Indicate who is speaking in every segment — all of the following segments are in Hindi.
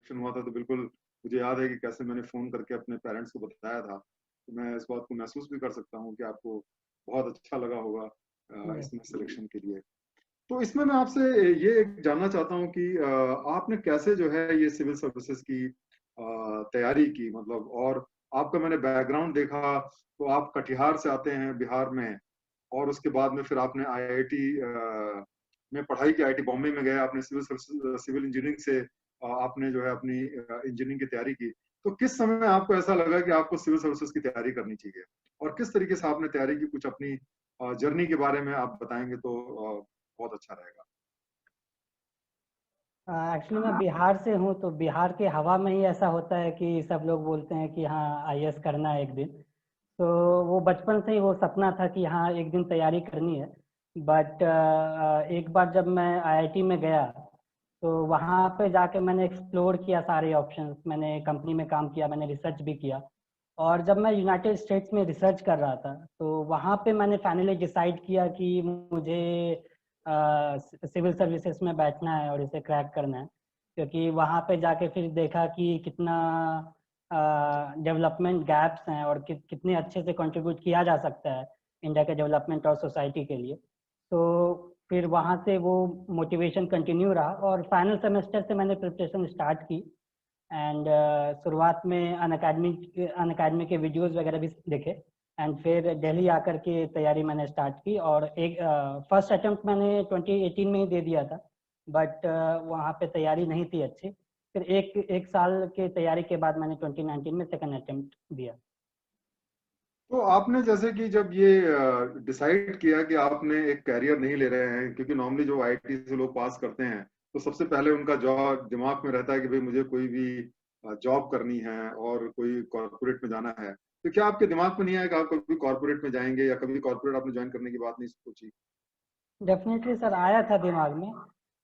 Speaker 1: सिलेक्शन हुआ था तो बिल्कुल मुझे याद है कि कैसे मैंने फोन करके अपने पेरेंट्स को बताया था। तो मैं इस बात को महसूस भी कर सकता हूँ कि आपको बहुत अच्छा लगा होगा इसमें सिलेक्शन के लिए। तो इसमें मैं आपसे ये जानना चाहता हूँ कि आपने कैसे जो है ये सिविल सर्विसेज की तैयारी की, मतलब, और आपका मैंने बैकग्राउंड देखा तो आप कटिहार से आते हैं बिहार में, और उसके बाद में फिर आपने आईआईटी में पढ़ाई की, आईआईटी बॉम्बे में गए, आपने सिविल इंजीनियरिंग से आपने जो है अपनी इंजीनियरिंग की तैयारी की। तो किस समय में आपको ऐसा लगा कि आपको सिविल सर्विसेज की तैयारी करनी चाहिए, और किस तरीके से आपने तैयारी की, कुछ अपनी जर्नी के बारे में आप बताएंगे तो बहुत अच्छा रहेगा।
Speaker 2: एक्चुअली मैं बिहार से हूँ, तो बिहार के हवा में ही ऐसा होता है कि सब लोग बोलते हैं कि हाँ आईएएस करना है एक दिन। तो वो बचपन से ही वो सपना था कि हाँ एक दिन तैयारी करनी है। बट एक बार जब मैं आईआईटी में गया तो वहाँ पे जाके मैंने एक्सप्लोर किया सारे ऑप्शंस, मैंने कंपनी में काम किया, मैंने रिसर्च भी किया। और जब मैं यूनाइटेड स्टेट्स में रिसर्च कर रहा था तो वहाँ पे मैंने फाइनली डिसाइड किया कि मुझे सिविल सर्विसेज में बैठना है और इसे क्रैक करना है। क्योंकि वहाँ पे जाके फिर देखा कि कितना डेवलपमेंट गैप्स हैं और कितने अच्छे से कंट्रीब्यूट किया जा सकता है इंडिया के डेवलपमेंट और सोसाइटी के लिए। तो फिर वहाँ से वो मोटिवेशन कंटिन्यू रहा और फाइनल सेमेस्टर से मैंने प्रिपरेशन स्टार्ट की। एंड शुरुआत में अन अकेडमी के वीडियोस वगैरह भी देखे। एंड फिर दिल्ली आकर के तैयारी मैंने स्टार्ट की और एक फर्स्ट अटेम्प्ट मैंने 2018 में ही दे दिया था। बट वहाँ पे तैयारी नहीं थी अच्छी। फिर एक एक साल के तैयारी के बाद मैंने 2019 में सेकंड अटेम्प्ट दिया।
Speaker 1: तो आपने जैसे कि जब ये डिसाइड किया कि आपने एक कैरियर नहीं ले रहे हैं, क्योंकि नॉर्मली जो आईआईटी से लोग पास करते हैं तो सबसे पहले उनका जॉब दिमाग में रहता है कि भाई मुझे कोई भी जॉब करनी है और कोई कॉर्पोरेट में जाना है। तो क्या आपके दिमाग में नहीं आया कि आप कभी कॉर्पोरेट में जाएंगे, या कभी कॉर्पोरेट आपने ज्वाइन करने की बात नहीं सोची?
Speaker 2: डेफिनेटली सर, आया था दिमाग में।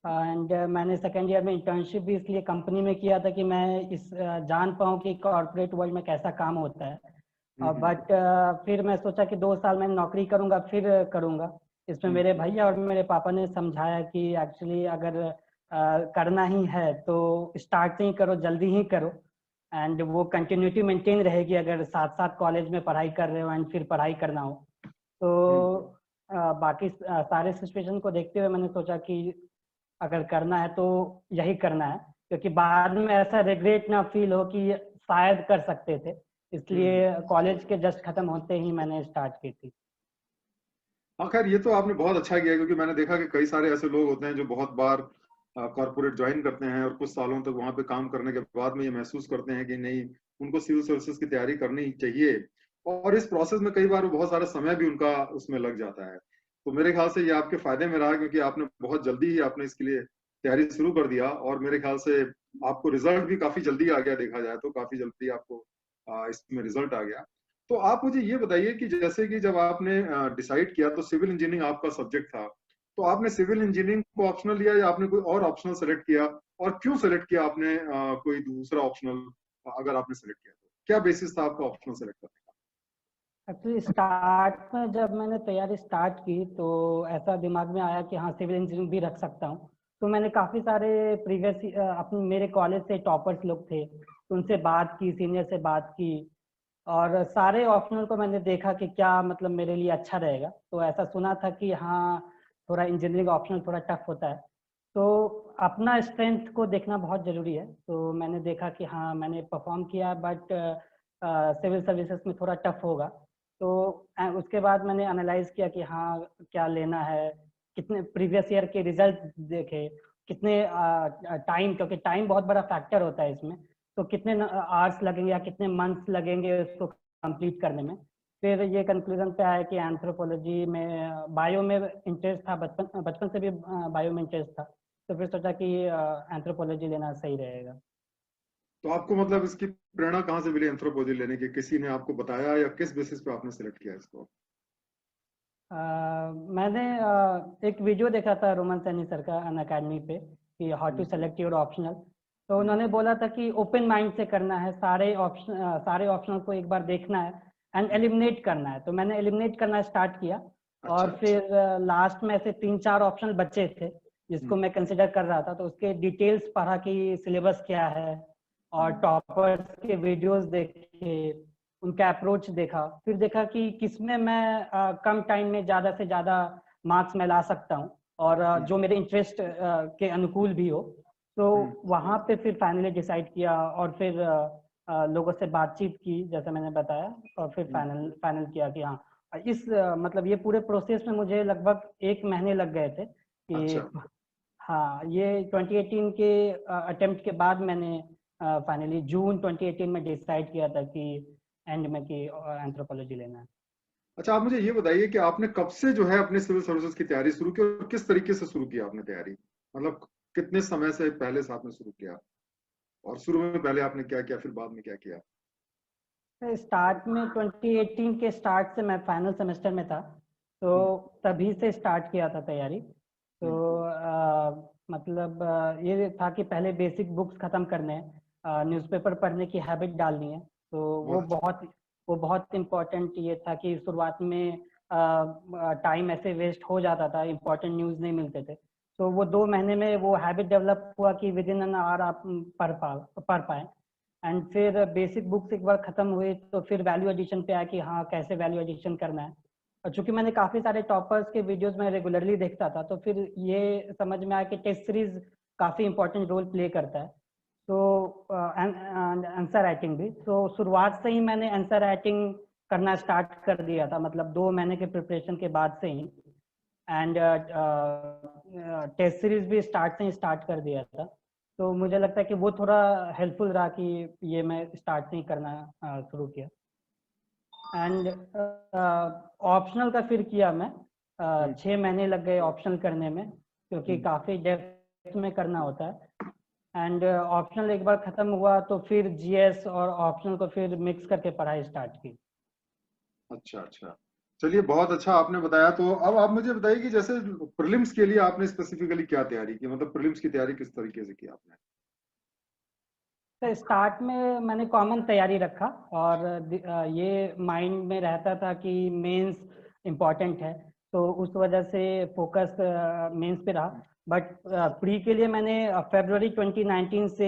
Speaker 2: एंड मैंने सेकेंड ईयर में इंटर्नशिप भी इसलिए कंपनी में किया था कि मैं इस जान पाऊँ कि कॉर्पोरेट वर्ल्ड में कैसा काम होता है।
Speaker 1: हम्म।
Speaker 2: बट फिर मैं सोचा कि 2 साल मैं नौकरी करूंगा फिर करूंगा। इसमें
Speaker 1: हम्म।
Speaker 2: मेरे भैया और मेरे पापा ने समझाया कि एक्चुअली अगर करना ही है तो स्टार्ट से ही करो, जल्दी ही करो। एंड वो कंटिन्यूटी मेंटेन रहेगी अगर साथ साथ कॉलेज में पढ़ाई कर रहे हो एंड फिर पढ़ाई करना हो तो।
Speaker 1: हम्म।
Speaker 2: बाकी सारे सिचुएशन को देखते हुए मैंने सोचा कि अगर करना है तो यही करना है, क्योंकि बाद में ऐसा रिग्रेट ना फील हो कि शायद कर सकते थे।
Speaker 1: हम्म।
Speaker 2: इसलिए कॉलेज के जस्ट खत्म होते ही मैंने स्टार्ट की थी।
Speaker 1: हाँ, खैर ये तो आपने बहुत अच्छा किया, क्योंकि मैंने देखा कि कई सारे ऐसे लोग होते हैं जो बहुत बार कॉर्पोरेट ज्वाइन करते हैं और कुछ सालों तक वहां पे काम करने के बाद में ये महसूस करते हैं कि नहीं, उनको सिविल सर्विसेज की तैयारी करनी चाहिए। और इस प्रोसेस में कई बार बहुत सारा समय भी उनका उसमें लग जाता है। तो मेरे ख्याल से ये आपके फायदे में रहा, क्योंकि आपने बहुत जल्दी ही आपने इसके लिए तैयारी शुरू कर दिया, और मेरे ख्याल से आपको रिजल्ट भी काफी जल्दी आ गया, देखा जाए तो काफी जल्दी आपको इसमें रिजल्ट आ गया। तो आप मुझे ये बताइए कि जैसे कि जब आपने डिसाइड किया तो सिविल इंजीनियरिंग आपका सब्जेक्ट था, तो आपने सिविल इंजीनियरिंग को ऑप्शनल लिया या आपने कोई और ऑप्शनल सेलेक्ट किया, और क्यों सेलेक्ट किया आपने कोई दूसरा ऑप्शनल, अगर आपने सेलेक्ट किया तो क्या बेसिस था आपका ऑप्शनल सेलेक्ट करने
Speaker 2: एक्चुअली स्टार्ट में जब मैंने तैयारी स्टार्ट की तो ऐसा दिमाग में आया कि हाँ सिविल इंजीनियरिंग भी रख सकता हूँ। तो मैंने काफ़ी सारे प्रीवियस अपने मेरे कॉलेज से टॉपर्स लोग थे तो उनसे बात की, सीनियर से बात की। और सारे ऑप्शनल को मैंने देखा कि क्या मतलब मेरे लिए अच्छा रहेगा। तो ऐसा सुना था कि हाँ थोड़ा इंजीनियरिंग ऑप्शनल थोड़ा टफ होता है। तो अपना स्ट्रेंथ को देखना बहुत ज़रूरी है। तो मैंने देखा कि हाँ मैंने परफॉर्म किया बट सिविल सर्विसेज में थोड़ा टफ होगा। तो उसके बाद मैंने एनालाइज किया कि हाँ क्या लेना है, कितने प्रीवियस ईयर के रिजल्ट देखे, कितने टाइम, क्योंकि टाइम बहुत बड़ा फैक्टर होता है इसमें। तो कितने आवर्स लगेंगे या कितने मंथ्स लगेंगे उसको कंप्लीट करने में। फिर ये कंक्लूजन पे आया कि एंथ्रोपोलॉजी में, बायो में इंटरेस्ट था, बचपन बचपन से भी बायो में इंटरेस्ट था। तो फिर सोचा कि एंथ्रोपोलॉजी लेना सही रहेगा।
Speaker 1: तो आपको मतलब इसकी प्रेरणा कहाँ से मिली एंथ्रोपोलॉजी लेने की? किसी ने आपको बताया या किस बेसिस पे आपने सेलेक्ट किया इसको?
Speaker 2: मैंने एक वीडियो देखा था रोमन सैनी सर का अन अकेडमी पे कि how to
Speaker 1: hmm.
Speaker 2: Select your optional. तो
Speaker 1: हम्म।
Speaker 2: उन्होंने बोला था कि ओपन माइंड से करना है, सारे ऑप्शनल को एक बार देखना है एंड
Speaker 1: हम्म।
Speaker 2: एलिमिनेट करना है। तो मैंने एलिमिनेट करना स्टार्ट किया।
Speaker 1: अच्छा।
Speaker 2: और फिर लास्ट में ऐसे 3-4 ऑप्शनल बचे थे जिसको
Speaker 1: हम्म।
Speaker 2: मैं कंसिडर कर रहा था। तो उसके डिटेल्स पढ़ा कि सिलेबस क्या है, और टॉपर्स के वीडियोस देखे, उनका अप्रोच देखा, फिर देखा कि किसमें मैं कम टाइम में ज़्यादा से ज़्यादा मार्क्स मैं ला सकता हूँ और जो मेरे इंटरेस्ट के अनुकूल भी हो। तो वहाँ पे फिर फाइनली डिसाइड किया और फिर लोगों से बातचीत की जैसे मैंने बताया, और फिर फाइनल किया कि हाँ इस मतलब ये पूरे प्रोसेस में मुझे लगभग 1 महीने लग गए थे कि
Speaker 1: अच्छा।
Speaker 2: हाँ ये 2018 के अटेम्प्ट के बाद मैंने फाइनली जून 2018 में डिसाइड किया था कि एंड में कि एंथ्रोपोलॉजी लेना है।
Speaker 1: अच्छा, आप मुझे ये बताइए कि आपने कब से जो है अपने सिविल सर्विसेज की तैयारी शुरू की और किस तरीके से शुरू किया आपने तैयारी? मतलब कितने समय से पहले से आपने शुरू किया और शुरू में पहले आपने क्या किया, फिर बाद में क्या किया?
Speaker 2: स्टार्ट में 2018 के स्टार्ट से मैं फाइनल सेमेस्टर में था, तो तभी से स्टार्ट किया था तैयारी। तो मतलब ये था कि पहले बेसिक बुक्स खत्म करने हैं, न्यूज़पेपर पढ़ने की हैबिट डालनी है। तो वो बहुत इम्पोर्टेंट ये था कि शुरुआत में टाइम ऐसे वेस्ट हो जाता था, इम्पोर्टेंट न्यूज़ नहीं मिलते थे। तो वो 2 महीने में वो हैबिट डेवलप हुआ कि विद इन एन आवर आप पढ़ पाए। एंड फिर बेसिक बुक्स एक बार खत्म हुई तो फिर वैल्यू एडिशन पे आया कि हाँ कैसे वैल्यू एडिशन करना है। और चूंकि मैंने काफी सारे टॉपर्स के वीडियोस में रेगुलरली देखता था, तो फिर ये समझ में आया कि टेस्ट सीरीज काफी इंपॉर्टेंट रोल प्ले करता है। तो आंसर राइटिंग भी, तो शुरुआत से ही मैंने आंसर राइटिंग करना स्टार्ट कर दिया था, मतलब 2 महीने के प्रिपरेशन के बाद से ही। एंड टेस्ट सीरीज भी स्टार्ट से ही स्टार्ट कर दिया था। तो मुझे लगता है कि वो थोड़ा हेल्पफुल रहा कि ये मैं स्टार्ट से ही करना शुरू किया। एंड ऑप्शनल का फिर किया मैं, 6 महीने लग गए ऑप्शनल करने में, क्योंकि काफ़ी डेप्थ में करना होता है। एंड ऑप्शनल एक बार ख़त्म हुआ तो फिर जीएस और ऑप्शनल को फिर मिक्स करके पढ़ाई स्टार्ट की।
Speaker 1: अच्छा, अच्छा। चलिए, बहुत अच्छा आपने बताया। तो अब आप मुझे बताइए कि जैसे प्रीलिम्स के लिए आपने स्पेसिफिकली क्या तैयारी की? मतलब प्रीलिम्स की तैयारी किस तरीके से की आपने?
Speaker 2: तो स्टार्ट में मैंने कॉमन तैयारी रखा और ये माइंड में रहता था कि मेंस इम्पॉर्टेंट है, तो उस वजह से फोकस मेंस पे रहा। बट प्री के लिए मैंने फरवरी 2019 से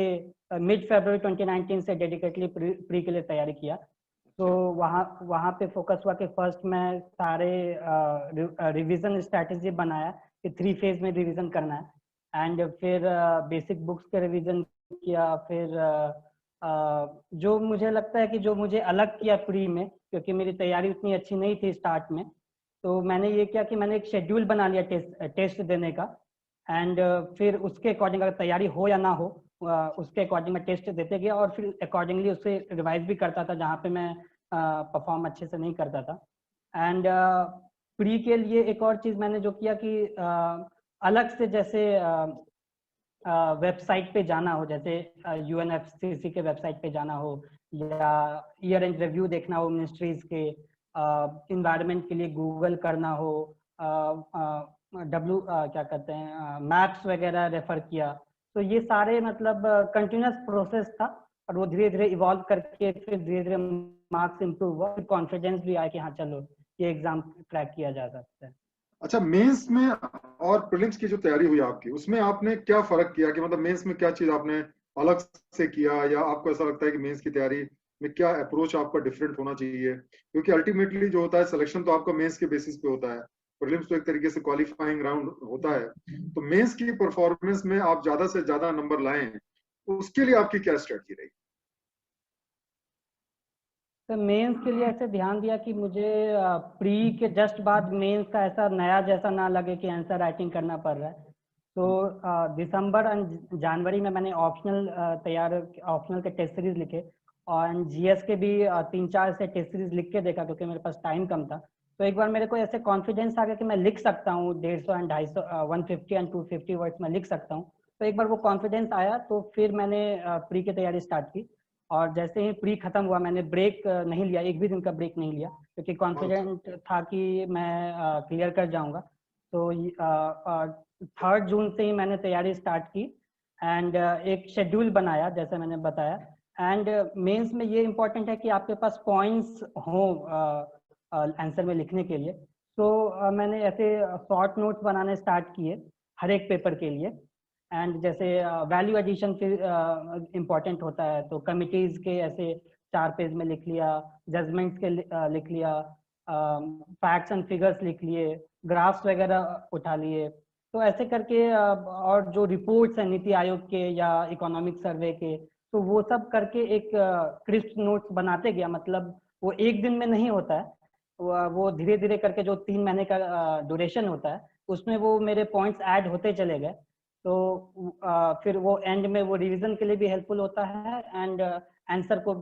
Speaker 2: मिड फरवरी 2019 से डेडिकेटली प्री के लिए तैयारी किया। तो वहाँ पे फोकस हुआ कि फर्स्ट मैं सारे रिवीजन स्ट्रैटेजी बनाया कि 3 फेज में रिवीजन करना है। एंड फिर बेसिक बुक्स के रिवीजन किया। फिर जो मुझे लगता है कि जो मुझे अलग किया प्री में, क्योंकि मेरी तैयारी उतनी अच्छी नहीं थी स्टार्ट में, तो मैंने ये किया कि मैंने एक शेड्यूल बना लिया टेस्ट देने का। एंड फिर उसके अकॉर्डिंग अगर तैयारी हो या ना हो, उसके अकॉर्डिंग मैं टेस्ट देते गया और फिर अकॉर्डिंगली उसे रिवाइज भी करता था जहाँ पे मैं परफॉर्म अच्छे से नहीं करता था। एंड प्री के लिए एक और चीज़ मैंने जो किया कि अलग से जैसे वेबसाइट पे जाना हो, जैसे यूएनएफसीसी के वेबसाइट पे जाना हो या ईयर एंड रिव्यू देखना हो मिनिस्ट्रीज के, इन्वायरमेंट के लिए गूगल करना हो, क्या कहते हैं मैप्स वगैरह रेफर किया। तो ये सारे मतलब कंटिन्यूस प्रोसेस था और वो धीरे धीरे इवॉल्व करके फिर धीरे धीरे मार्क्स इम्प्रूव हुआ, फिर कॉन्फिडेंस भी आया कि हाँ चलो ये एग्जाम क्रैक किया जा सकता है।
Speaker 1: अच्छा, मेंस में और प्रीलिम्स की जो तैयारी हुई आपकी, उसमें आपने क्या फर्क किया कि मतलब मेंस में क्या चीज आपने अलग से किया, या आपको ऐसा लगता है कि मेंस की तैयारी में क्या अप्रोच आपका डिफरेंट होना चाहिए? क्योंकि अल्टीमेटली जो होता है सिलेक्शन तो आपका मेंस के बेसिस पे होता है, प्रीलिम्स तो एक तरीके से क्वालिफाइंग राउंड होता है। तो मेंस की परफॉर्मेंस में आप ज्यादा से ज्यादा नंबर लाएं, तो उसके लिए आपकी क्या स्ट्रेटजी रही?
Speaker 2: तो मेंस के लिए ऐसे ध्यान दिया कि मुझे प्री के जस्ट बाद मेंस का ऐसा नया जैसा ना लगे कि आंसर राइटिंग करना पड़ रहा है। तो दिसंबर एंड जनवरी में मैंने ऑप्शनल के टेस्ट सीरीज लिखे और जीएस के भी 3-4 से टेस्ट सीरीज लिख के देखा, क्योंकि मेरे पास टाइम कम था। तो एक बार मेरे को ऐसे कॉन्फिडेंस आ गया कि मैं लिख सकता हूँ 150 एंड 250 150 एंड 250 वर्ड्स में लिख सकता हूँ। तो एक बार वो कॉन्फिडेंस आया तो फिर मैंने प्री की तैयारी स्टार्ट की। और जैसे ही प्री खत्म हुआ मैंने ब्रेक नहीं लिया, एक भी दिन का ब्रेक नहीं लिया, क्योंकि कॉन्फिडेंट था कि मैं क्लियर कर जाऊंगा। तो 3 जून से ही मैंने तैयारी स्टार्ट की एंड एक शेड्यूल बनाया जैसे मैंने बताया। एंड मेंस में ये इम्पोर्टेंट है कि आपके पास पॉइंट्स हों आंसर में लिखने के लिए। तो मैंने ऐसे शॉर्ट नोट्स बनाने स्टार्ट किए हर एक पेपर के लिए। एंड जैसे वैल्यू एडिशन फिर इम्पोर्टेंट होता है, तो कमिटीज के ऐसे 4 पेज में लिख लिया, जजमेंट्स के लिख लिया, फैक्ट्स एंड फिगर्स लिख लिए, ग्राफ्स वगैरह उठा लिए। तो ऐसे करके और जो रिपोर्ट्स हैं नीति आयोग के या इकोनॉमिक सर्वे के, तो वो सब करके एक क्रिस्प नोट्स बनाते गया। मतलब वो एक दिन में नहीं होता है, वो धीरे धीरे करके जो 3 महीने का ड्यूरेशन होता है उसमें वो मेरे पॉइंट्स ऐड होते चले गए। तो फिर वो एंड में वो रिवीजन के लिए भी हेल्पफुल होता है एंड आंसर को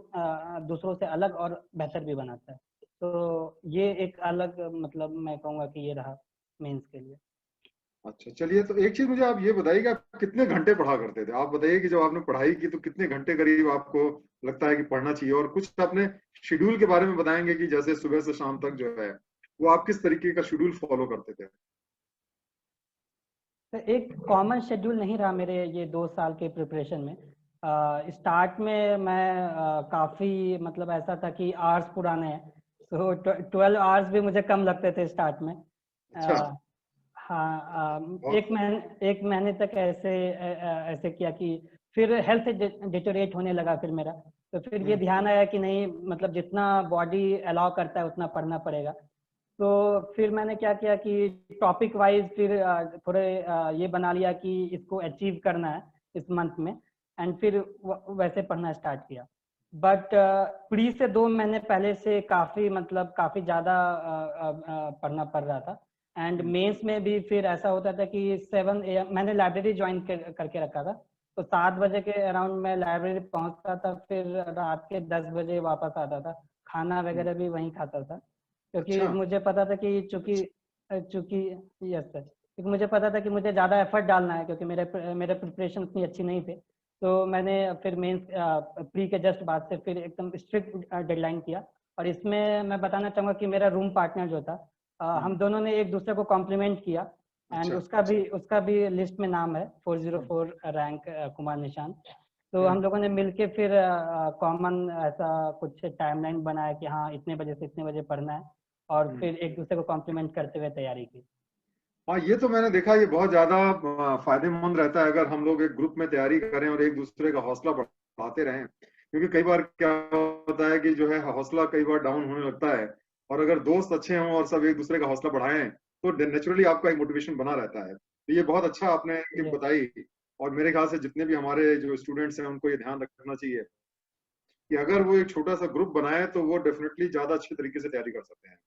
Speaker 2: दूसरों से अलग और बेहतर भी बनाता है। तो ये एक अलग मतलब मैं कहूँगा कि ये रहा मेंस के लिए।
Speaker 1: अच्छा, चलिए, तो एक चीज मुझे आप ये बताइए कि आप कितने घंटे पढ़ा करते थे? आप बताइए कि जब आपने पढ़ाई की तो कितने घंटे करीब आपको लगता है कि पढ़ना चाहिए, और कुछ अपने शेड्यूल के बारे में बताएंगे कि जैसे सुबह से शाम तक जो है वो आप किस तरीके का शेड्यूल फॉलो करते थे?
Speaker 2: तो एक कॉमन शेड्यूल नहीं रहा मेरे ये 2 साल के प्रिपरेशन में। स्टार्ट में मैं काफ़ी मतलब ऐसा था कि आवर्स पुराने हैं, तो 12 आवर्स भी मुझे कम लगते थे स्टार्ट में।
Speaker 1: अच्छा।
Speaker 2: हाँ,
Speaker 1: बहुत।
Speaker 2: एक महीने तक ऐसे किया कि फिर हेल्थ डिटोरेट होने लगा फिर मेरा। तो फिर ये
Speaker 1: हम्म।
Speaker 2: ध्यान आया कि नहीं, मतलब जितना बॉडी अलाउ करता है उतना पढ़ना पड़ेगा। तो फिर मैंने क्या किया कि टॉपिक वाइज फिर थोड़े ये बना लिया कि इसको अचीव करना है इस मंथ में, एंड फिर वैसे पढ़ना स्टार्ट किया। बट प्री से 2 महीने पहले से काफ़ी मतलब काफ़ी ज़्यादा पढ़ना पड़ रहा था। एंड मेंस में भी फिर ऐसा होता था कि 7 AM मैंने लाइब्रेरी ज्वाइन करके रखा था, तो 7 बजे के अराउंड मैं लाइब्रेरी पहुंचता था, फिर रात के 10 बजे वापस आता था। खाना वगैरह भी वहीं खाता था, क्योंकि
Speaker 1: अच्छा।
Speaker 2: मुझे पता था कि चूंकि चूंकि यस सर, क्योंकि मुझे पता था कि मुझे ज़्यादा एफर्ट डालना है, क्योंकि मेरे प्रिपरेशन उतनी अच्छी नहीं थे। तो मैंने फिर मेंस प्री के जस्ट बाद से फिर एकदम स्ट्रिक्ट डेडलाइन किया। और इसमें मैं बताना चाहूँगा कि मेरा रूम पार्टनर जो था, हम दोनों ने एक दूसरे को कॉम्प्लीमेंट किया, एंड
Speaker 1: अच्छा।
Speaker 2: उसका भी लिस्ट में नाम है 404 रैंक, कुमार निशान। तो
Speaker 1: हम्म।
Speaker 2: हम लोगों ने मिलके फिर कॉमन ऐसा कुछ टाइमलाइन बनाया कि हाँ इतने बजे से इतने बजे पढ़ना है, और
Speaker 1: हम्म।
Speaker 2: फिर एक दूसरे को कॉम्प्लीमेंट करते हुए तैयारी की।
Speaker 1: हाँ, ये तो मैंने देखा, ये बहुत ज्यादा फायदेमंद रहता है अगर हम लोग एक ग्रुप में तैयारी करें और एक दूसरे का हौसला बढ़ाते रहें, क्योंकि कई बार क्या होता है कि जो है हौसला कई बार डाउन होने लगता है, और अगर दोस्त अच्छे हों और सब एक दूसरे का हौसला बढ़ाएं तो नेचुरली आपका एक मोटिवेशन बना रहता है। तो ये बहुत अच्छा आपने टिप
Speaker 2: जी
Speaker 1: बताई, और मेरे ख्याल से जितने भी हमारे जो स्टूडेंट्स हैं उनको ये ध्यान रखना चाहिए कि अगर वो एक छोटा सा ग्रुप बनाए तो वो डेफिनेटली ज्यादा अच्छे तरीके से तैयारी कर सकते हैं।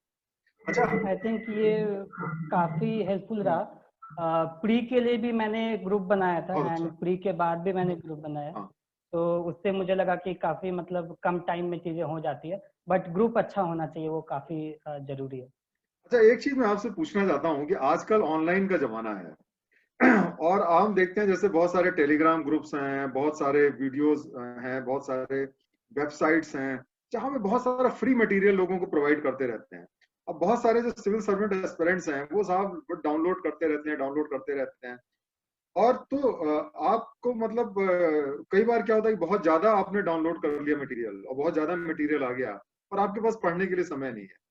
Speaker 1: अच्छा।
Speaker 2: आई थिंक ये काफ़ी हेल्पफुल
Speaker 1: हम्म।
Speaker 2: रहा। प्री के लिए भी मैंने ग्रुप बनाया था,
Speaker 1: बहुत
Speaker 2: एंड
Speaker 1: अच्छा।
Speaker 2: प्री के बाद भी मैंने ग्रुप बनाया।
Speaker 1: हाँ।
Speaker 2: तो उससे मुझे लगा कि काफ़ी मतलब कम टाइम में चीज़ें हो जाती है, बट ग्रुप अच्छा होना चाहिए, वो काफ़ी ज़रूरी है।
Speaker 1: अच्छा, एक चीज मैं आपसे पूछना चाहता हूँ कि आजकल ऑनलाइन का जमाना है और हम देखते हैं जैसे बहुत सारे टेलीग्राम ग्रुप्स हैं, बहुत सारे वीडियोस हैं, बहुत सारे वेबसाइट्स हैं जहाँ पे बहुत सारा फ्री मटेरियल लोगों को प्रोवाइड करते रहते हैं। अब बहुत सारे जो सिविल सर्वेंट एस्पिरेंट्स हैं वो साहब डाउनलोड करते रहते हैं। और तो आपको मतलब कई बार क्या होता है कि बहुत ज्यादा आपने डाउनलोड कर लिया मटेरियल और बहुत ज्यादा मटेरियल आ गया और आपके पास पढ़ने के लिए समय नहीं है।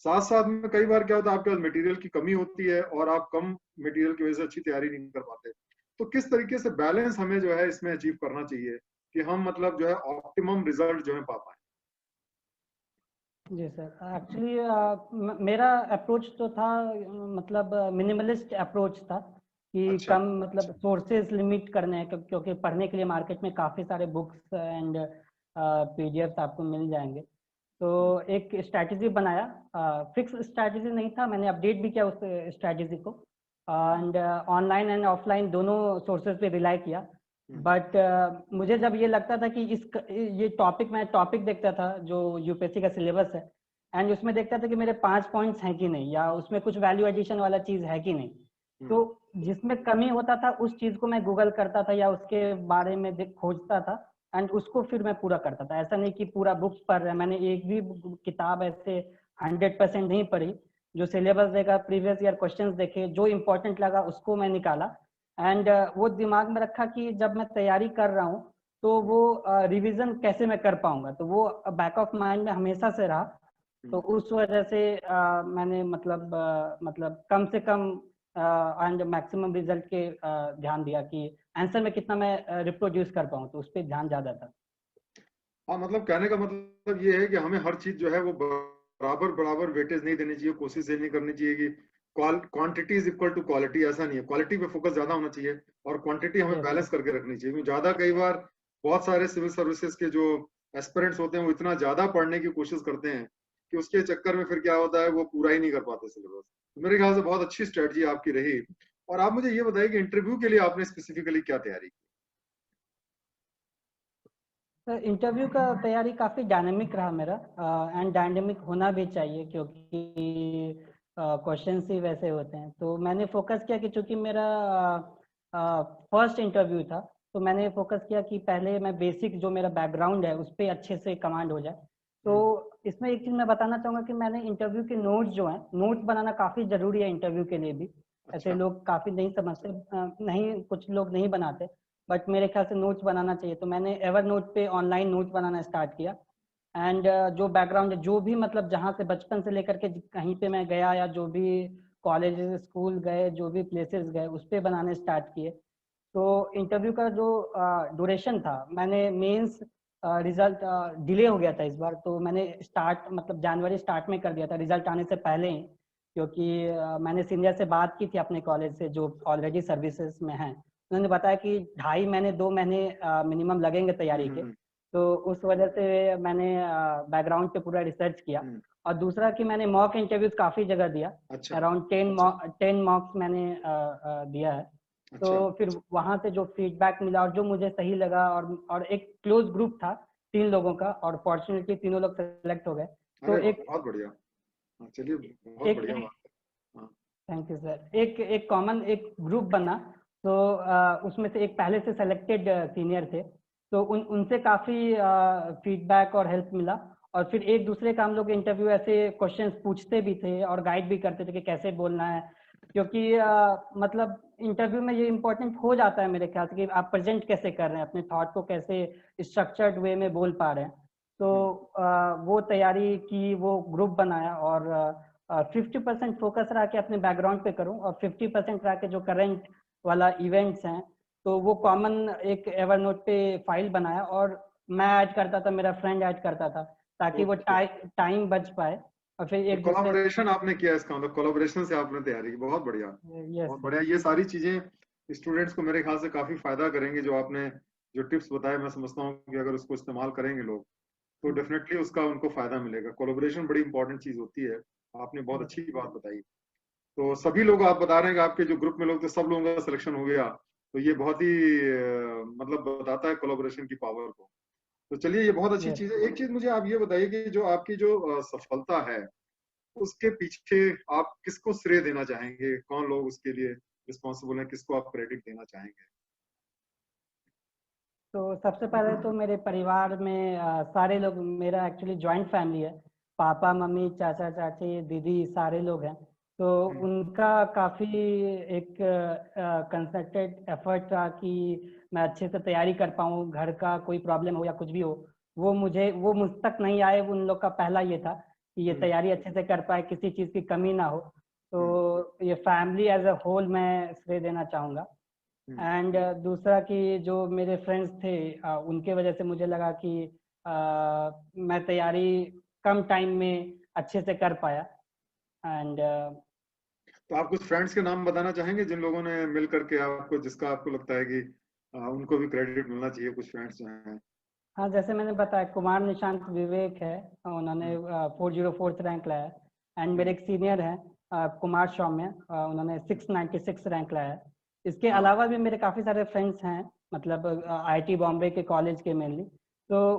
Speaker 1: साथ साथ में कई बार क्या होता है आपके पास मटेरियल की कमी होती है और आप कम मटेरियल की वजह से अच्छी तैयारी नहीं कर पाते। तो किस तरीके से बैलेंस हमें जो है इसमें अचीव करना चाहिए कि हम मतलब जो है ऑप्टिमम रिजल्ट जो है पा पाए?
Speaker 2: जी सर, एक्चुअली मेरा अप्रोच तो था, मतलब मिनिमलिस्ट अप्रोच था कि
Speaker 1: अच्छा।
Speaker 2: कम मतलब सोर्सेज लिमिट करने हैं, क्योंकि पढ़ने के लिए मार्केट में काफ़ी सारे बुक्स एंड पीडीएफ्स आपको मिल जाएंगे। तो
Speaker 1: हम्म।
Speaker 2: एक स्ट्रैटेजी बनाया, फिक्स स्ट्रैटेजी नहीं था, मैंने अपडेट भी किया उस स्ट्रैटेजी को, एंड ऑनलाइन एंड ऑफलाइन दोनों सोर्सेज पे रिलाई किया।
Speaker 1: हम्म।
Speaker 2: बट मुझे जब ये लगता था कि ये मैं टॉपिक देखता था जो यूपीएससी का सिलेबस है, एंड उसमें देखता था कि मेरे 5 पॉइंट्स हैं कि नहीं, या उसमें कुछ वैल्यू एडिशन वाला चीज़ है कि नहीं। तो
Speaker 1: हम्म।
Speaker 2: जिसमें कमी होता था उस चीज़ को मैं गूगल करता था या उसके बारे में खोजता था, एंड उसको फिर मैं पूरा करता था। ऐसा नहीं कि पूरा बुक्स पढ़ रहे हैं, मैंने एक भी किताब ऐसे 100% नहीं पढ़ी। जो सिलेबस देखा, प्रीवियस ईयर क्वेश्चंस देखे, जो इंपॉर्टेंट लगा उसको मैं निकाला, एंड वो दिमाग में रखा कि जब मैं तैयारी कर रहा हूँ तो वो रिवीजन कैसे मैं कर पाऊंगा, तो वो बैक ऑफ माइंड में हमेशा से रहा। तो
Speaker 1: हम्म।
Speaker 2: उस वजह से मैंने मतलब कम से कम एंड मैक्सिमम रिजल्ट के ध्यान दिया कि आंसर में कितना मैं रिप्रोड्यूस कर पाऊँ, तो उस पर ध्यान ज़्यादा था।
Speaker 1: हाँ, मतलब कहने का मतलब ये है कि हमें हर चीज जो है वो बराबर बराबर वेटेज नहीं देनी चाहिए, कोशिश ये नहीं करनी चाहिए कि quantity is equal to quality, ऐसा नहीं है। क्वालिटी पे फोकस ज्यादा होना चाहिए और क्वांटिटी हमें
Speaker 2: यस
Speaker 1: बैलेंस
Speaker 2: यस।
Speaker 1: करके रखनी चाहिए, क्योंकि ज्यादा कई बार बहुत सारे सिविल सर्विसेज के जो एस्पिरेंट्स होते हैं वो इतना ज्यादा पढ़ने की कोशिश करते हैं कि उसके चक्कर में फिर क्या होता है, वो पूरा ही नहीं कर पाते सिलेबस। तो मेरे ख्याल से बहुत अच्छी स्ट्रेटजी आपकी रही। और आप मुझे ये बताइए कि इंटरव्यू के लिए आपने स्पेसिफिकली क्या तैयारी की?
Speaker 2: सर इंटरव्यू का तैयारी काफ़ी डायनेमिक रहा मेरा, एंड डायनेमिक होना भी चाहिए क्योंकि क्वेश्चंस ही वैसे होते हैं। तो मैंने फोकस किया कि चूंकि मेरा फर्स्ट इंटरव्यू था, तो मैंने फोकस किया कि पहले मैं बेसिक जो मेरा बैकग्राउंड है उस पर अच्छे से कमांड हो जाए। तो
Speaker 1: हम्म,
Speaker 2: इसमें एक चीज़ मैं बताना चाहूँगा कि मैंने इंटरव्यू के नोट्स जो हैं, नोट्स बनाना काफ़ी ज़रूरी है इंटरव्यू के लिए भी। ऐसे
Speaker 1: अच्छा।
Speaker 2: लोग काफ़ी नहीं समझते, नहीं, कुछ लोग नहीं बनाते, बट मेरे ख्याल से नोट्स बनाना चाहिए। तो मैंने एवर नोट पे ऑनलाइन नोट्स बनाना स्टार्ट किया। एंड जो बैकग्राउंड जो भी मतलब जहाँ से बचपन से लेकर के कहीं पे मैं गया या जो भी कॉलेज स्कूल गए, जो भी प्लेसेस गए, उस पे बनाने स्टार्ट किए। तो इंटरव्यू का जो ड्यूरेशन था, मैंने मेंस रिजल्ट डिले हो गया था इस बार, तो मैंने स्टार्ट मतलब जनवरी स्टार्ट में कर दिया था रिजल्ट आने से पहले ही। क्योंकि मैंने सीनियर से बात की थी अपने कॉलेज से जो ऑलरेडी सर्विसेज में हैं, उन्होंने बताया कि 2.5 महीने 2 महीने मिनिमम लगेंगे तैयारी के।
Speaker 1: हम्म।
Speaker 2: तो उस वजह से मैंने बैकग्राउंड पे पूरा रिसर्च किया।
Speaker 1: हम्म।
Speaker 2: और दूसरा कि मैंने मॉक इंटरव्यूज काफ़ी जगह दिया,
Speaker 1: अच्छा।
Speaker 2: अराउंड 10 मॉक्स मैंने दिया है। तो
Speaker 1: अच्छा।
Speaker 2: फिर वहाँ से जो फीडबैक मिला और जो मुझे सही लगा, और एक क्लोज ग्रुप था 3 लोगों का, और फॉर्चुनेटली तीनों लोग सेलेक्ट हो गए। तो
Speaker 1: अरे वाह,
Speaker 2: एक
Speaker 1: बहुत बढ़िया। हाँ, चलिए, बहुत
Speaker 2: एक
Speaker 1: बढ़िया बात है। हाँ।
Speaker 2: Thank you sir. एक एक कॉमन एक ग्रुप बना। तो उसमें से एक पहले से सेलेक्टेड सीनियर थे, तो उनसे काफ़ी फीडबैक और हेल्प मिला। और फिर एक दूसरे का हम लोग इंटरव्यू ऐसे क्वेश्चंस पूछते भी थे और गाइड भी करते थे कि कैसे बोलना है। क्योंकि मतलब इंटरव्यू में ये इम्पोर्टेंट हो जाता है मेरे ख्याल से कि आप प्रेजेंट कैसे कर रहे हैं, अपने थॉट को कैसे स्ट्रक्चर्ड वे में बोल पा रहे हैं। तो
Speaker 1: हम्म।
Speaker 2: वो तैयारी की, वो ग्रुप बनाया, और 50% फोकस रहा कि अपने बैकग्राउंड पे करूं, और 50% रहा कि जो करंट वाला इवेंट्स हैं, तो वो कॉमन एक एवरनोट पे फाइल बनाया, और मैं ऐड करता था, मेरा फ्रेंड ऐड करता था, ताकि वो
Speaker 1: ओके।
Speaker 2: टाइम बच पाए। और फिर
Speaker 1: तो
Speaker 2: एक दूसरे।
Speaker 1: कोलाबोरेशन आपने किया, इसका मतलब कोलाबोरेशन से आपने तैयारी की, बहुत बढ़िया।
Speaker 2: यस
Speaker 1: बहुत
Speaker 2: सर।
Speaker 1: बढ़िया, ये सारी चीजें स्टूडेंट्स को मेरे ख्याल से काफी फायदा करेंगे। जो आपने जो टिप्स बताए, मैं समझता हूँ कि अगर उसको इस्तेमाल करेंगे लोग तो डेफिनेटली उसका उनको फायदा मिलेगा। कोलाबोरेशन बड़ी इंपॉर्टेंट चीज होती है। आपने बहुत अच्छी बात बताई। तो सभी लोग, आप बता रहे हैं कि आपके जो ग्रुप में लोग थे सब लोगों का सिलेक्शन हो गया, तो ये बहुत ही मतलब बताता है कोलाबोरेशन की पावर को। तो चलिए, ये बहुत अच्छी
Speaker 2: यस।
Speaker 1: चीज है। एक चीज मुझे आप ये बताइए कि जो आपकी जो सफलता है उसके पीछे आप किसको श्रेय देना चाहेंगे? कौन लोग उसके लिए रिस्पॉन्सिबल हैं? किसको आप क्रेडिट देना चाहेंगे?
Speaker 2: तो सबसे पहले तो मेरे परिवार में सारे लोग, मेरा एक्चुअली जॉइंट फैमिली है। पापा मम्मी चाचा चाची दीदी सारे लोग हैं। तो
Speaker 1: हम्म।
Speaker 2: उनका काफ़ी एक कंसंट्रेटेड एफर्ट रहा कि मैं अच्छे से तैयारी कर पाऊँ, घर का कोई प्रॉब्लम हो या कुछ भी हो, वो मुझ तक नहीं आए। उन लोग का पहला ये था कि ये
Speaker 1: हम्म।
Speaker 2: तैयारी अच्छे से कर पाए, किसी चीज़ की कमी ना हो।
Speaker 1: हम्म।
Speaker 2: तो ये फैमिली एज अ होल मैं श्रेय देना चाहूँगा।
Speaker 1: हम्म।
Speaker 2: एंड दूसरा कि जो मेरे फ्रेंड्स थे, उनके वजह से मुझे लगा कि मैं तैयारी कम टाइम में अच्छे से कर पाया। एंड
Speaker 1: तो आप कुछ फ्रेंड्स के नाम बताना चाहेंगे जिन लोगों ने मिल करके आपको, जिसका आपको लगता है कि उनको भी क्रेडिट मिलना चाहिए, कुछ फ्रेंड्स जो हैं?
Speaker 2: हाँ, जैसे मैंने बताया, कुमार निशांत विवेक है, उन्होंने
Speaker 1: हम्म।
Speaker 2: 404 रैंक लाया। एंड मेरे
Speaker 1: हम्म।
Speaker 2: एक सीनियर हैं कुमार सौम्य, उन्होंने 696 रैंक लाया। इसके
Speaker 1: हाँ।
Speaker 2: अलावा भी मेरे काफ़ी सारे फ्रेंड्स हैं, मतलब आईआईटी बॉम्बे के कॉलेज के मेनली। तो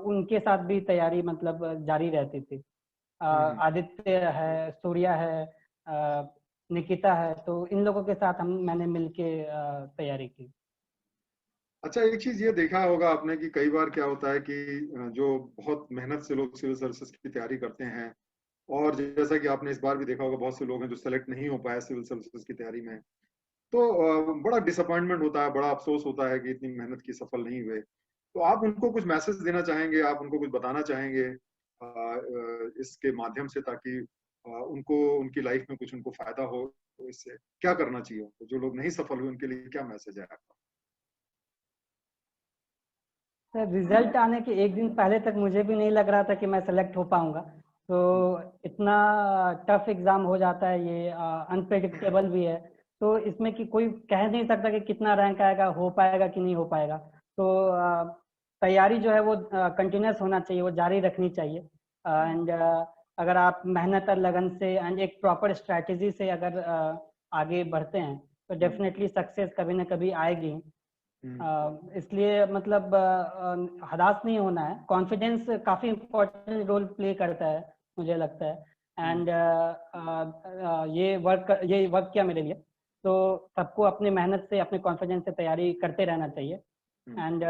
Speaker 2: उनके साथ भी तैयारी मतलब जारी रहती थी।
Speaker 1: हम्म।
Speaker 2: आदित्य है, सूर्या है, निकिता है, तो इन लोगों के साथ हम मैंने मिलके तैयारी की।
Speaker 1: अच्छा, एक चीज ये देखा होगा आपने कि कई बार क्या होता है कि जो बहुत मेहनत से लोग सिविल सर्विसेज की तैयारी करते हैं, और जैसा कि आपने इस बार भी देखा होगा, बहुत से लोग हैं जो सेलेक्ट नहीं हो पाए सिविल सर्विसेज की तैयारी में। तो बड़ा डिसअपॉइंटमेंट होता है, बड़ा अफसोस होता है कि इतनी मेहनत की सफल नहीं हुए। तो आप उनको कुछ मैसेज देना चाहेंगे, आप उनको कुछ बताना चाहेंगे इसके माध्यम से, ताकि उनको उनकी लाइफ में कुछ उनको फायदा हो? तो इससे क्या करना चाहिए उनको, जो लोग नहीं सफल हुए उनके लिए क्या मैसेज है आपका?
Speaker 2: सर रिजल्ट आने के एक दिन पहले तक मुझे भी नहीं लग रहा था कि मैं सेलेक्ट हो पाऊंगा। तो इतना टफ एग्जाम हो जाता है, ये अनप्रेडिक्टेबल भी है। तो इसमें कि कोई कह नहीं सकता कि कितना रैंक आएगा, हो पाएगा कि नहीं हो पाएगा। तो तैयारी जो है वो कंटिन्यूस होना चाहिए, वो जारी रखनी चाहिए। एंड अगर आप मेहनत और लगन से एंड एक प्रॉपर स्ट्रैटेजी से अगर आगे बढ़ते हैं तो डेफिनेटली सक्सेस कभी ना कभी आएगी। इसलिए मतलब हताश नहीं होना है। कॉन्फिडेंस काफी इम्पोर्टेंट रोल प्ले करता है मुझे लगता है। एंड ये वर्क किया मेरे लिए। तो सबको अपनी मेहनत से, अपने कॉन्फिडेंस से तैयारी करते रहना चाहिए। एंड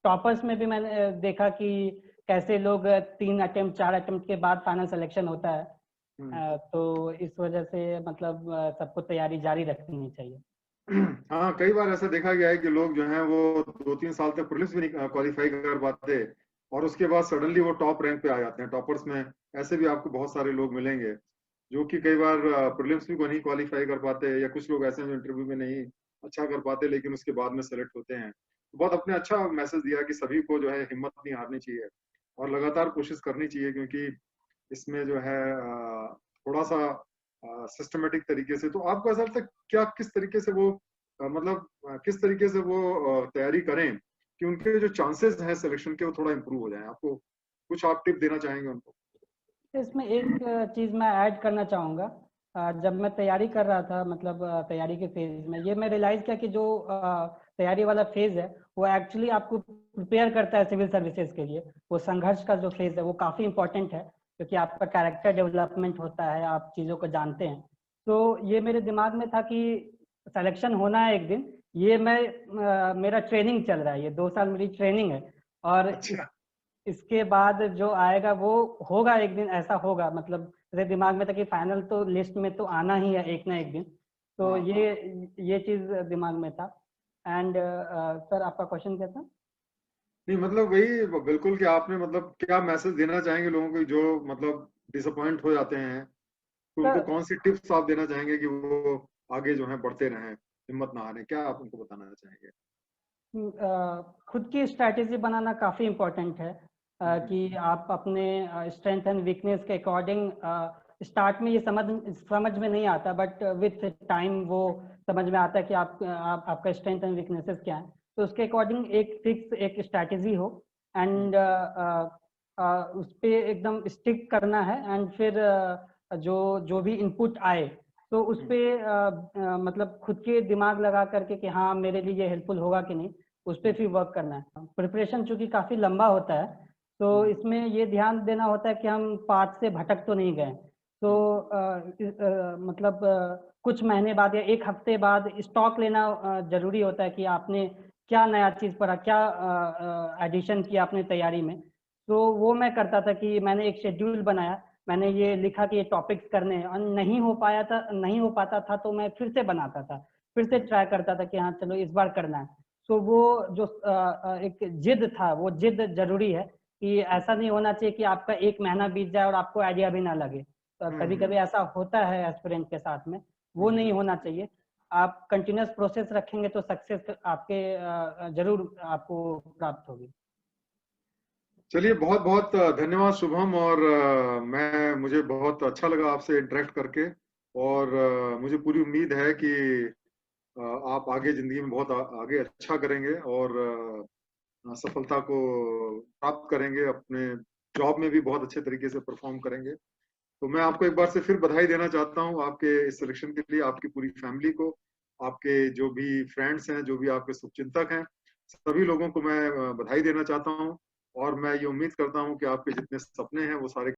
Speaker 2: टॉपर्स में भी मैंने देखा कि कैसे लोग 3 अटेम्प्ट 4 अटेम्प्ट के बाद फाइनल सिलेक्शन होता है। तो इस वजह से मतलब सबको तैयारी जारी रखनी चाहिए।
Speaker 1: हाँ, कई बार ऐसा देखा गया है कि लोग जो हैं वो 2-3 साल तक प्रीलिम्स भी नहीं क्वालिफाई कर पाते और उसके बाद सडनली वो टॉप रैंक पे आ जाते हैं टॉपर्स में। ऐसे भी आपको बहुत सारे लोग मिलेंगे जो कि कई बार प्रीलिम्स भी को नहीं क्वालिफाई कर पाते, या कुछ लोग ऐसे हैं जो इंटरव्यू में नहीं अच्छा कर पाते लेकिन उसके बाद में सेलेक्ट होते हैं। तो बहुत अपने अच्छा मैसेज दिया कि सभी को जो है हिम्मत नहीं हारनी चाहिए और लगातार कोशिश करनी चाहिए, क्योंकि इसमें जो है थोड़ा सा सिस्टमेटिक तरीके से। तो आपको ऐसा लगता है क्या, किस तरीके से वो मतलब किस तरीके से वो तैयारी करें कि उनके जो चांसेस हैं सिलेक्शन के वो थोड़ा इम्प्रूव हो जाए? आपको कुछ आप टिप देना चाहेंगे उनको?
Speaker 2: इसमें एक चीज मैं ऐड करना चाहूंगा। जब मैं तैयारी कर रहा था, मतलब तैयारी के फेज में, ये मैं रियलाइज किया कि जो तैयारी वाला फेज है वो एक्चुअली आपको प्रिपेयर करता है सिविल सर्विसेज के लिए। वो संघर्ष का जो फेज है वो काफी इंपॉर्टेंट है, क्योंकि आपका कैरेक्टर डेवलपमेंट होता है, आप चीजों को जानते हैं। तो ये मेरे दिमाग में था कि सिलेक्शन होना है एक दिन। ये मेरा ट्रेनिंग चल रहा है, ये 2 साल मेरी ट्रेनिंग है। और
Speaker 1: अच्छा।
Speaker 2: इसके बाद जो आएगा वो होगा, एक दिन ऐसा होगा। मतलब मेरे दिमाग में था कि फाइनल तो लिस्ट में तो आना ही है एक ना एक दिन। तो
Speaker 1: हाँ,
Speaker 2: ये चीज दिमाग में था। एंड सर आपका क्वेश्चन क्या था?
Speaker 1: नहीं मतलब वही बिल्कुल कि आपने मतलब क्या मैसेज देना चाहेंगे लोगों को जो मतलब डिसअपॉइंट हो जाते हैं, तो उनको
Speaker 2: सर
Speaker 1: कौन सी टिप्स आप देना चाहेंगे कि वो आगे जो है बढ़ते रहें, हिम्मत ना हारें? क्या आप उनको बताना चाहेंगे?
Speaker 2: खुद की स्ट्रैटेजी बनाना काफी इम्पोर्टेंट है। कि आप अपने स्ट्रेंथ एंड वीकनेस के अकॉर्डिंग, स्टार्ट में ये समझ में नहीं आता, बट विथ टाइम वो समझ में आता है कि आपका स्ट्रेंथ एंड वीकनेसेस क्या है। तो उसके अकॉर्डिंग एक फिक्स एक स्ट्रैटेजी हो एंड उस पे एकदम स्टिक करना है। एंड फिर जो जो भी इनपुट आए तो उस पे मतलब खुद के दिमाग लगा करके कि हाँ मेरे लिए ये हेल्पफुल होगा कि नहीं, उस पर फिर वर्क करना है। प्रिपरेशन चूंकि काफी लंबा होता है, तो इसमें ये ध्यान देना होता है कि हम पाठ से भटक तो नहीं गए। तो मतलब कुछ महीने बाद या एक हफ्ते बाद स्टॉक लेना जरूरी होता है कि आपने क्या नया चीज पढ़ा, क्या एडिशन किया अपने तैयारी में। तो वो मैं करता था कि मैंने एक शेड्यूल बनाया, मैंने ये लिखा कि ये टॉपिक्स करने हैं, और नहीं हो पाता था तो मैं फिर से बनाता था, फिर से ट्राई करता था कि हाँ चलो इस बार करना है। तो वो जो एक जिद था, वो जिद जरूरी है। कि ऐसा नहीं होना चाहिए कि आपका 1 महीना बीत जाए और आपको आइडिया भी ना लगे। तो कभी कभी ऐसा होता है एस्पिरेंट के साथ में, वो नहीं होना चाहिए। आप कंटिन्यूस प्रोसेस रखेंगे तो सक्सेस आपके जरूर आपको प्राप्त होगी।
Speaker 1: चलिए, बहुत बहुत धन्यवाद शुभम। और मुझे बहुत अच्छा लगा आपसे इंटरेक्ट करके, और मुझे पूरी उम्मीद है कि आप आगे जिंदगी में बहुत आगे अच्छा करेंगे और सफलता को प्राप्त करेंगे, अपने जॉब में भी बहुत अच्छे तरीके से परफॉर्म करेंगे। तो मैं आपको एक बार से फिर बधाई देना चाहता हूँ आपके इस सिलेक्शन के लिए, आपकी पूरी फैमिली को, आपके जो भी फ्रेंड्स हैं, जो भी आपके शुभचिंतक हैं, सभी लोगों को मैं बधाई देना चाहता हूँ। और मैं ये उम्मीद करता हूँ कि आपके जितने सपने हैं वो सारे